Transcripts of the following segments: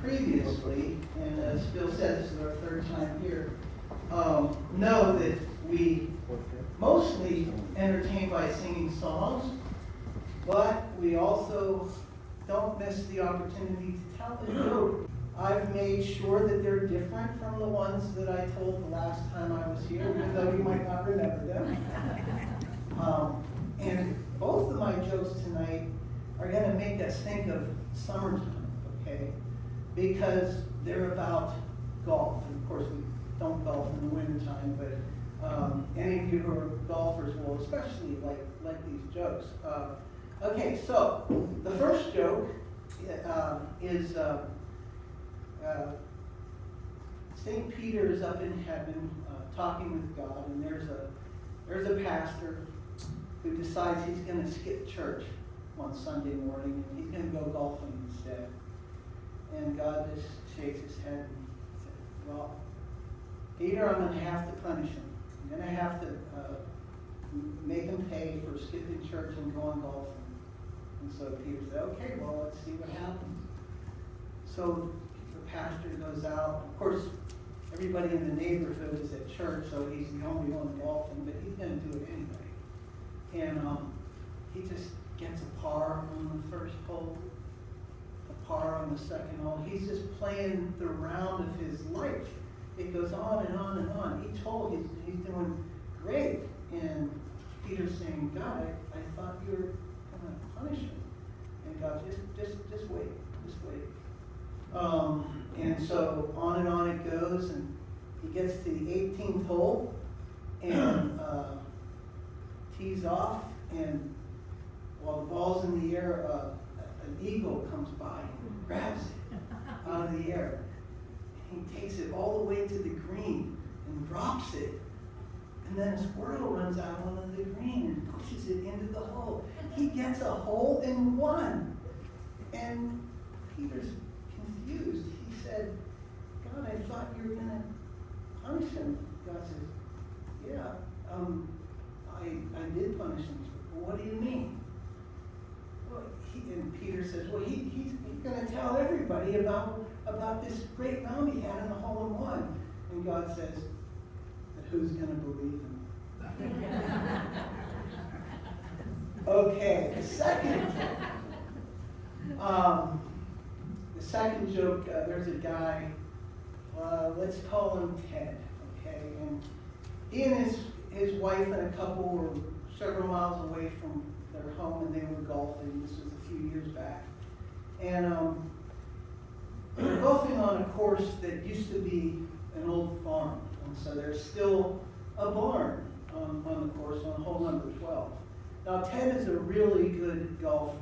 previously, and as Phil said, this is our third time here, know that we mostly entertain by singing songs, but we also don't miss the opportunity to tell a joke. I've made sure that they're different from the ones that I told the last time I was here, even though you might not remember them. And both of my jokes tonight are going to make us think of summertime, okay? Because they're about golf. And of course, we don't golf in the wintertime, but any of you who are golfers will especially like these jokes. Okay, so the first joke is St. Peter is up in heaven talking with God, and there's a pastor who decides he's going to skip church one Sunday morning, and he's going to go golfing instead. And God just shakes his head and says, well, Peter, I'm going to have to punish him. I'm going to have to make him pay for skipping church and going golfing. And so Peter said, okay, well, let's see what happens. So the pastor goes out. Of course, everybody in the neighborhood is at church, so he's the only one golfing, but he's going to do it anyway. And he just gets a par on the first hole, a par on the second hole. He's just playing the round of his life. It goes on and on and on. He's doing great. And Peter's saying, God, I thought you were going to punish him. And God, just wait. And so on it goes, and he gets to the 18th hole, and tees off, and while the ball's in the air, an eagle comes by and grabs it out of the air. He takes it all the way to the green and drops it. And then a squirrel runs out onto the green and pushes it into the hole. He gets a hole in one. And Peter's confused. He said, God, I thought you were going to punish him. God says, yeah, I did punish him. Well, what do you mean? Well, and Peter says, well, he's going to tell everybody about this great round he had in the hole-in-one. And God says, but who's going to believe him? Okay, the second joke, there's a guy, let's call him Ted, okay? And he and his wife and a couple were several miles away from their home, and they were golfing. This was a few years back. And they were golfing on a course that used to be an old farm. And so there's still a barn on the course on hole number 12. Now, Ted is a really good golfer,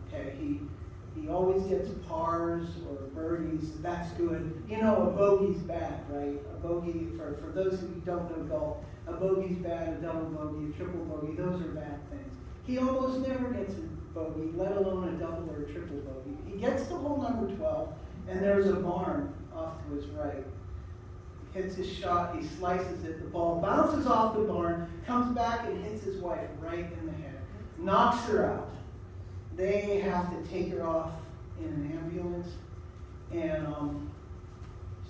okay? He always gets pars or birdies. That's good. You know, a bogey's bad, right? A bogey, for those of you who don't know golf, a bogey's bad, a double bogey, a triple bogey, those are bad things. He almost never gets a bogey, let alone a double or a triple bogey. He gets to hole number 12, and there's a barn off to his right. He hits his shot, he slices it, the ball bounces off the barn, comes back and hits his wife right in the head, knocks her out. They have to take her off in an ambulance, and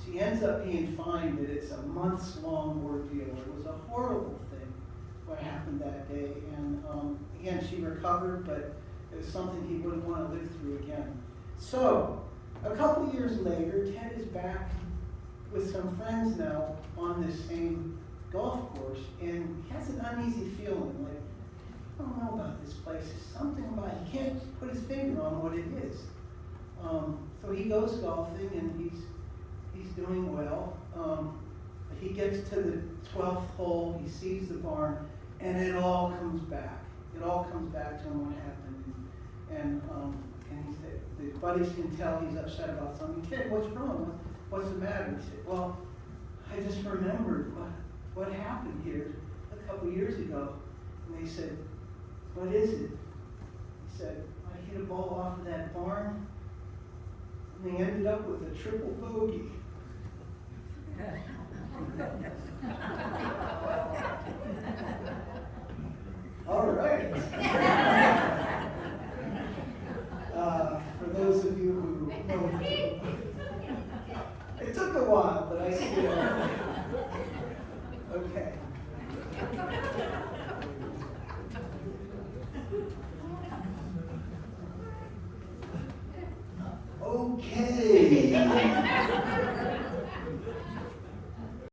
she ends up being fined that it's a months-long ordeal. It was a horrible thing, what happened that day. And again, she recovered, but it was something he wouldn't want to live through again. So, a couple years later, Ted is back with some friends now on this same golf course, and he has an uneasy feeling, like, I don't know about this place. There's something about it. He can't put his finger on what it is. So he goes golfing, and he's doing well. But he gets to the 12th hole. He sees the barn, and it all comes back. It all comes back to him what happened. And he said, the buddies can tell he's upset about something. Kid, what's wrong? What's the matter? He said, well, I just remembered what happened here a couple years ago. And they said, what is it? He said, I hit a ball off of that barn, and they ended up with a triple bogey. All right. For those of you who know took a while, but I see it. Okay. Okay.